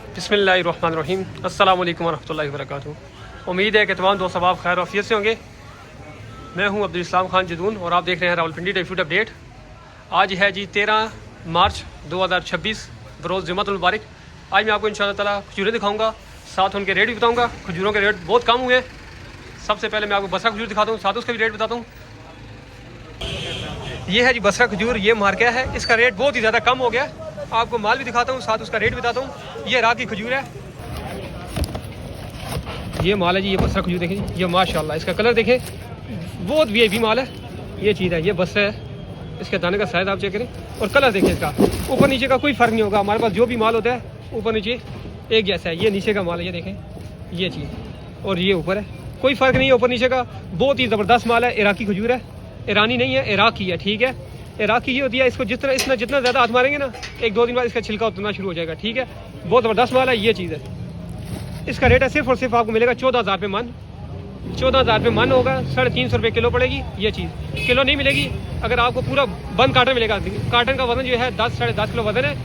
बिस्मिल्लाहिर्रहमानिर्रहीम अस्सलाम वालेकुम वरहमतुल्लाहि वबरकातुहू। उम्मीद है कि तमाम दोस्त अब आप खैर आफियत से होंगे। मैं हूं अब्दुल इस्लाम खान जदून और आप देख रहे हैं रावलपिंडी डेली फूड अपडेट। आज है जी 13 मार्च 2026 बरोज़ जुम्मतुल मुबारक। आज मैं आपको इंशाअल्लाह ताला खजूरें दिखाऊंगा, साथ उनके रेट भी बताऊंगा। खजूरों के रेट बहुत कम हुए। सबसे पहले मैं आपको बसरा खजूर दिखाता हूँ, साथ उसका भी रेट बताता हूँ। ये है जी बसरा खजूर, ये मार्का है, इसका रेट बहुत ही ज़्यादा कम हो गया। आपको माल भी दिखाता हूँ, साथ उसका रेट बताता हूँ। ये राह की खजूर है, ये माल है जी। ये बसरा खजूर देखें, ये माशाल्लाह इसका कलर देखें, बहुत वीआईपी माल है। ये चीज़ है, ये बसरा है। इसके दाने का साइज आप चेक करें और कलर देखें इसका, ऊपर नीचे का कोई फ़र्क नहीं होगा। हमारे पास जो भी माल होता है ऊपर नीचे एक जैसा है। ये नीचे का माल है, ये देखें, ये चीज़, और ये ऊपर है, कोई फ़र्क नहीं है ऊपर नीचे का। बहुत ही ज़बरदस्त माल है, इराकी खजूर है, ईरानी नहीं है, इराकी है, ठीक है। इराकी ये होती है, इसको जितना ज़्यादा हाथ मारेंगे ना, 1-2 दिन बाद इसका छिलका उतरना शुरू हो जाएगा, ठीक है। बहुत ज़बरदस्त माल है, ये चीज़ है। इसका रेट है सिर्फ और सिर्फ आपको मिलेगा 14,000 रुपये मन। 14,000 रुपये मन होगा, 350 रुपये किलो पड़ेगी। ये चीज़ किलो नहीं मिलेगी, अगर आपको पूरा बंद कार्टन मिलेगा। कार्टन का वजन जो है 10-10.5 किलो वजन है।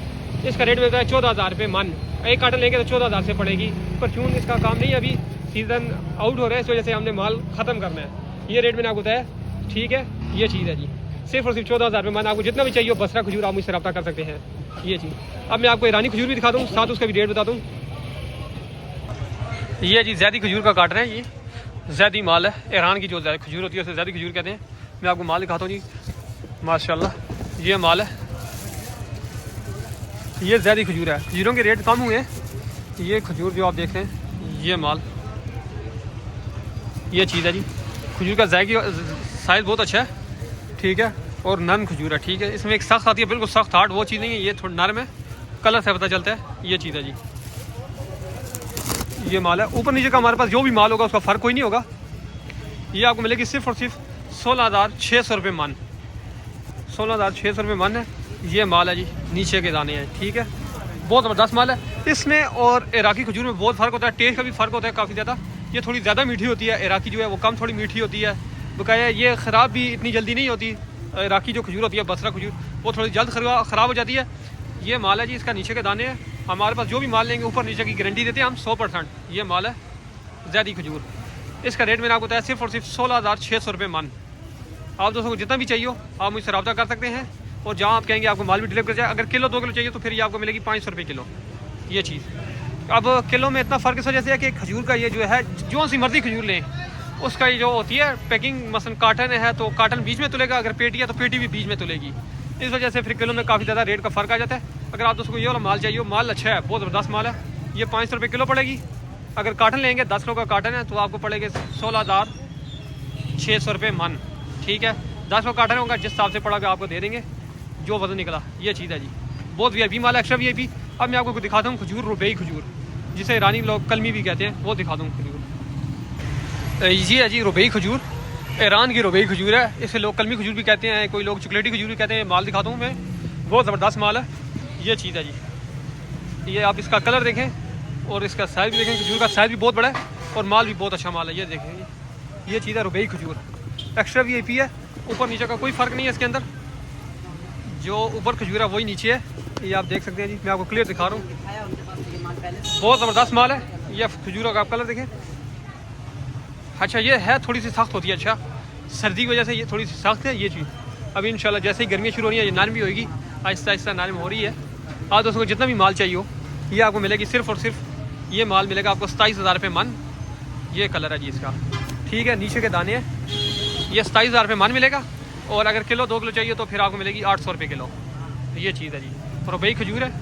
इसका रेट मिलता है 14,000 रुपये मन। एक कार्टन लेंगे तो 14,000 से पड़ेगी, पर चून इसका काम नहीं है, अभी सीज़न आउट हो रहा है, इस वजह से हमने माल ख़त्म करना है। ये रेट मैंने आपको बताया, ठीक है। ये चीज़ है जी, सिर्फ और सिर्फ 14,000 रुपये मन। आपको जितना भी चाहिए हो बसरा खजूर आप मुझसे रब्ता कर सकते हैं। ये चीज़ अब मैं आपको ईरानी खजूर भी दिखा दूँ, साथ उसका भी रेट बता दूँ। ये जी ज़ैदी खजूर का कार्टन है, ये ज़ैदी माल है। ईरान की जो खजूर होती है उसे ज़ैदी खजूर कहते हैं। मैं आपको माल दिखाता हूँ जी, माशाल्लाह ये माल है, ये ज़ैदी खजूर है। खजूरों के रेट कम हुए हैं। ये खजूर जो आप देख रहे हैं, ये माल, ये चीज़ है जी। खजूर का जायकी साइज़ बहुत अच्छा है, ठीक है, और नरम खजूर है, ठीक है। इसमें एक सख्त आती है, बिल्कुल सख्त हार्ड वो चीज़ नहीं है, ये थोड़ा नरम है, कलर से पता चलता है। ये चीज़ है जी, ये माल है। ऊपर नीचे का हमारे पास जो भी माल होगा उसका फ़र्क कोई नहीं होगा। ये आपको मिलेगी सिर्फ और सिर्फ 16,600 रुपये मन। 16,600 रुपये मन है। ये माल है जी, नीचे के दाने हैं, ठीक है। बहुत ज़बरदस्त माल है। इसमें और इराकी खजूर में बहुत फ़र्क होता है, टेस्ट का भी फ़र्क होता है काफ़ी ज़्यादा। ये थोड़ी ज़्यादा मीठी होती है, इराकी जो है वो कम थोड़ी मीठी होती है। बकाया ये ख़राब भी इतनी जल्दी नहीं होती। इराकी जो खजूर होती है, बसरा खजूर, वो थोड़ी जल्द ख़राब हो जाती है। ये माल है जी, इसका नीचे के दाने हैं। हमारे पास जो भी माल लेंगे ऊपर नीचे की गारंटी देते हैं हम 100%। ये माल है ज़ैदी खजूर। इसका रेट मैंने आपको बताया सिर्फ और सिर्फ 16,600 रुपये मन। आप दोस्तों को जितना भी चाहिए आप मुझसे रब्ता कर सकते हैं, और जहाँ आप कहेंगे आपको माल भी डिलीवर कर जाए। अगर किलो 2 किलो चाहिए तो फिर ये आपको मिलेगी 500 रुपये किलो। ये चीज़ अब किलो में इतना फ़र्क इस वजह से है कि खजूर का ये जो है, जो सी मर्जी खजूर लें उसका ये जो होती है पैकिंग, मसलन काटन है तो काटन बीच में तुलेगा, अगर पेटी है तो पेटी भी बीच में तुलेगी। इस वजह से फिर किलो में काफ़ी ज़्यादा रेट का फ़र्क आ जाता है। अगर आप दोस्तों को ये वाला माल चाहिए, माल अच्छा है, बहुत ज़बरदस्त माल है, ये 500 रुपये किलो पड़ेगी। अगर काटन लेंगे 10 किलो का काटन है तो आपको पड़ेगा 16,600 रुपये मन, ठीक है। 10 किलो काटन होगा, जिस हिसाब से पड़ा आपको दे देंगे जो वजन निकला। ये चीज़ है जी, बहुत वीआईपी माल है, एक्स्ट्रा वीआईपी। अब मैं आपको दिखाता हूँ खजूर, रुबई खजूर, जिसे ईरानी लोग कलमी भी कहते हैं, वो दिखा दूँ खजूर। ये है जी रुबई खजूर, ईरान की रुबई खजूर है, इसे लोग कलमी खजूर भी कहते हैं, कोई लोग चॉकलेटी खजूर भी कहते हैं। माल दिखाता हूँ मैं, बहुत ज़बरदस्त माल है। ये चीज़ है जी, ये आप इसका कलर देखें और इसका साइज़ भी देखें। खजूर का साइज़ भी बहुत बड़ा है और माल भी बहुत अच्छा माल है। ये देखें, ये चीज़ है रुबई खजूर, एक्स्ट्रा वीआईपी है। ऊपर नीचे का कोई फ़र्क नहीं है इसके अंदर, जो ऊपर खजूर है वही नीचे है। ये आप देख सकते हैं जी, मैं आपको क्लियर दिखा रहा हूँ, बहुत ज़बरदस्त माल है। ये खजूर का आप कलर देखें। अच्छा ये है थोड़ी सी सख्त होती है, अच्छा सर्दी की वजह से ये थोड़ी सी सख्त है। ये चीज़ अभी इंशाल्लाह जैसे ही गर्मियाँ शुरू हो रही है ये नरम भी होगी, आहिस्ता आहिस्ता नरम हो रही है। आप दोस्तों को जितना भी माल चाहिए हो ये आपको मिलेगी सिर्फ और सिर्फ। ये माल मिलेगा आपको 27,000 रुपये मन। ये कलर है जी इसका, ठीक है, नीचे के दाने हैं। ये 27,000 रुपये मन मिलेगा, और अगर किलो 2 किलो चाहिए तो फिर आपको मिलेगी 800 रुपये किलो। ये चीज़ है जी, रुबई खजूर है।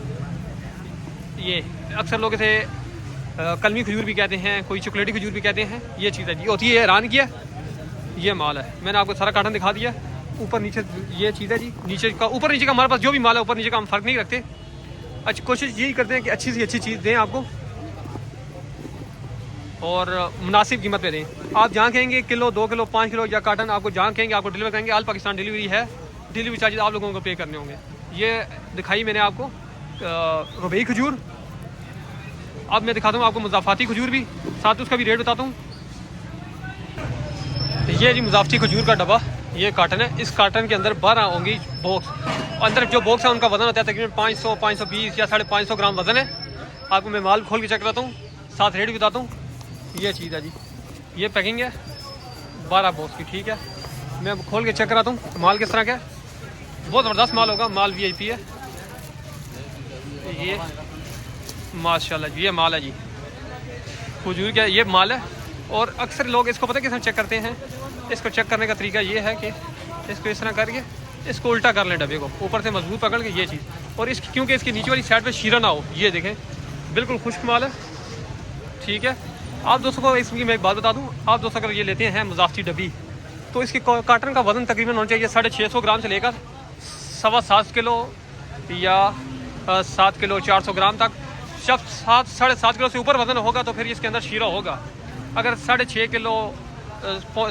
ये अक्सर लोग इसे कलमी खजूर भी कहते हैं, कोई चॉकलेटी खजूर भी कहते हैं। ये चीज़ है जी, होती है ईरान की है। ये माल है, मैंने आपको सारा कार्टन दिखा दिया, ऊपर नीचे। ये चीज़ है जी, नीचे का ऊपर नीचे का हमारे पास जो भी माल है ऊपर नीचे का हम फ़र्क नहीं रखते। अच्छा, कोशिश यही करते हैं कि अच्छी से अच्छी चीज़ दें आपको और मुनासिब कीमत पे दें। आप जहाँ कहेंगे किलो 2 किलो 5 किलो या कार्टन, आपको जहाँ कहेंगे आपको डिलीवर करेंगे। ऑल पाकिस्तान डिलीवरी है, डिलीवरी चार्जेस आप लोगों को पे करने होंगे। ये दिखाई मैंने आपको रुबई खजूर। अब मैं दिखाता हूँ आपको मुज़ाफ़ाती खजूर भी, साथ उसका भी रेट बताता हूँ। ये जी मुज़ाफ़ाती खजूर का डब्बा, ये कार्टन है। इस कार्टन के अंदर 12 होंगी बॉक्स। अंदर जो बॉक्स है उनका वजन होता है तकरीबन 500, 520 या 550 ग्राम वजन है। आपको मैं माल खोल के चेक कराता हूँ, साथ रेट भी बताता हूँ। ये चीज़ है जी, ये पैकिंग है 12 बॉक्स की, ठीक है। मैं खोल के चेक कराता हूँ माल किस तरह का है। बहुत ज़बरदस्त माल होगा, माल VIP है ये माशाल्लाह जी। ये माल है जी खजूर का, ये माल है। और अक्सर लोग इसको पता है किस तरह चेक करते हैं। इसको चेक करने का तरीका ये है कि इसको इस तरह करके इसको उल्टा कर लें डब्बे को, ऊपर से मजबूत पकड़ के ये चीज़। और इसकी क्योंकि इसकी नीचे वाली साइड पे शीरा ना हो, ये देखें बिल्कुल खुश्क माल है, ठीक है। आप दोस्तों को इसकी मैं एक बात बता दूं, आप दोस्तों अगर ये लेते हैं मुजाफती डब्बी, तो इसकी काटन का वज़न तकरीबन होना चाहिए 650 ग्राम से लेकर 7.25 किलो या 7 किलो 400 ग्राम तक। जब 7.5 किलो से ऊपर वज़न होगा तो फिर इसके अंदर शीरा होगा। अगर 6.5 किलो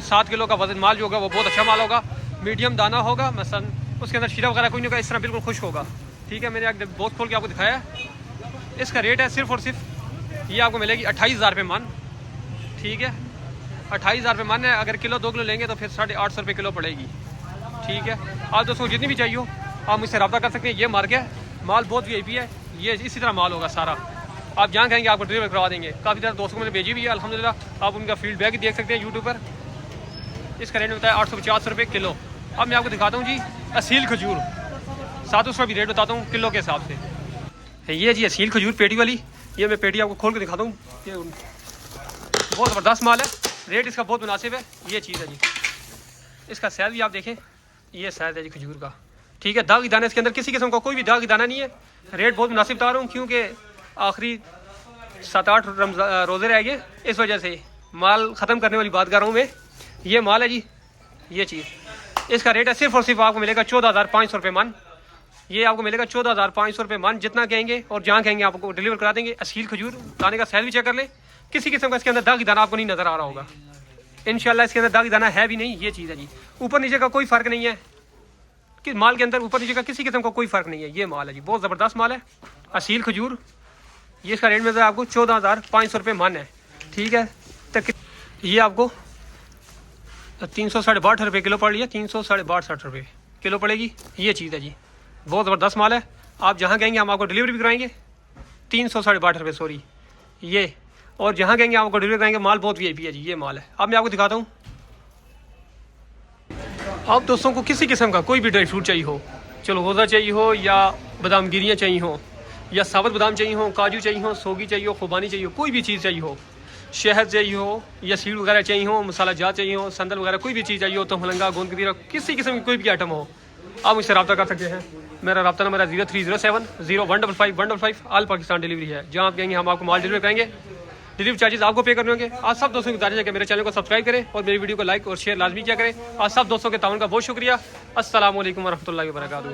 7 किलो का वज़न माल जो होगा वो बहुत अच्छा माल होगा। मीडियम दाना होगा मसलन, उसके अंदर शीरा वगैरह कोई नहीं होगा, इस तरह बिल्कुल खुश्क होगा, ठीक है। मैंने एक बहुत खोल के आपको दिखाया है। इसका रेट है सिर्फ और सिर्फ ये आपको मिलेगी 28,000 रुपये मन, ठीक है। 28,000 रुपये मन है। अगर किलो 2 किलो लेंगे तो फिर 850 रुपये किलो पड़ेगी, ठीक है। आप दोस्तों जितनी भी चाहिए हो आप मुझसे रब्ता कर सकते हैं। ये माल बहुत VIP है, ये इसी तरह माल होगा सारा। आप जहाँ कहेंगे आपको डिलीवर करवा देंगे। काफ़ी सारे दोस्तों को मैंने भेजी भी है अल्हम्दुलिल्लाह, आप उनका फीडबैक देख सकते हैं यूट्यूब पर। इसका रेट बताया 850 रुपये किलो। अब मैं आपको दिखाता हूँ जी असील खजूर, साथ उसका भी रेट बताता हूँ किलो के हिसाब से। ये जी असील खजूर पेटी वाली, ये मैं पेटी आपको खोल के दिखाता हूँ। ये बहुत ज़बरदस्त माल है, रेट इसका बहुत मुनासिब है। ये चीज़ है जी, इसका साइज़ भी आप देखें, ये साइज़ है जी खजूर का, ठीक है। दागी दाना इसके अंदर किसी किस्म का कोई भी दागी दाना नहीं है। रेट बहुत मुनासिब बता रहा हूँ क्योंकि आखिरी 7-8 रोज़े रह गए, इस वजह से माल ख़त्म करने वाली बात कर रहा हूँ मैं। ये माल है जी, ये चीज़ इसका रेट है सिर्फ और सिर्फ आपको मिलेगा 14,500 रुपये मन। ये आपको मिलेगा 14,500 रुपये मन। जितना कहेंगे और जहाँ कहेंगे आपको डिलीवर करा देंगे। असील खजूर, दाने का साइज़ भी चेक कर ले, किसी किस्म का इसके अंदर दागी दाना आपको नहीं नज़र आ रहा होगा इंशाल्लाह। इसके अंदर दागी दाना है भी नहीं। ये चीज़ है जी, ऊपर नीचे का कोई फ़र्क नहीं है कि माल के अंदर ऊपर नीचे का किसी किस्म का कोई फ़र्क नहीं है। ये माल है जी, बहुत ज़बरदस्त माल है असील खजूर। ये इसका रेट में आपको 14,500 रुपये मन है, ठीक है। तक ये आपको 362 रुपये किलो पड़ रही है, 362 रुपये किलो पड़ेगी। ये चीज़ है जी, बहुत ज़बरदस्त माल है। आप जहाँ कहेंगे हम आपको डिलीवरी भी कराएंगे। 362 रुपये सॉरी ये, और जहाँ कहेंगे आपको डिलीवरी कराएंगे। माल बहुत VIP है जी, ये माल है। अब मैं आपको दिखाता हूँ। आप दोस्तों को किसी किस्म का कोई भी ड्राई फ्रूट चाहिए हो, चलगोज़ा चाहिए हो या बादाम गिरियाँ चाहिए हो या साबुत बादाम चाहिए हो, काजू चाहिए हो, सोगी चाहिए हो, खुबानी चाहिए हो, कोई भी चीज़ चाहिए हो, शहद चाहिए हो या सीड वगैरह चाहिए हो, मसाला जात चाहिए हो, संदल वगैरह कोई भी चीज़ चाहिए हो, तो मलंगा गोंद कतीरा किसी किस्म की कोई भी आइटम हो, आप मुझसे रब्ता कर सकते हैं। मेरा रब्ता नंबर है 0307 ऑल पाकिस्तान डिलीवरी है। जहाँ आप कहेंगे हम आपको माल डिलीवर करेंगे। डिलीवरी चार्जेस आपको पे करने होंगे। आप सब दोस्तों की गुजारिश है कि मेरे चैनल को सब्सक्राइब करें और मेरी वीडियो को लाइक और शेयर लाजमी किया करें। आप सब दोस्तों के ताउन का बहुत शुक्रिया। अस्सलाम वालेकुम रहमतुल्लाहि व बरकातुहू।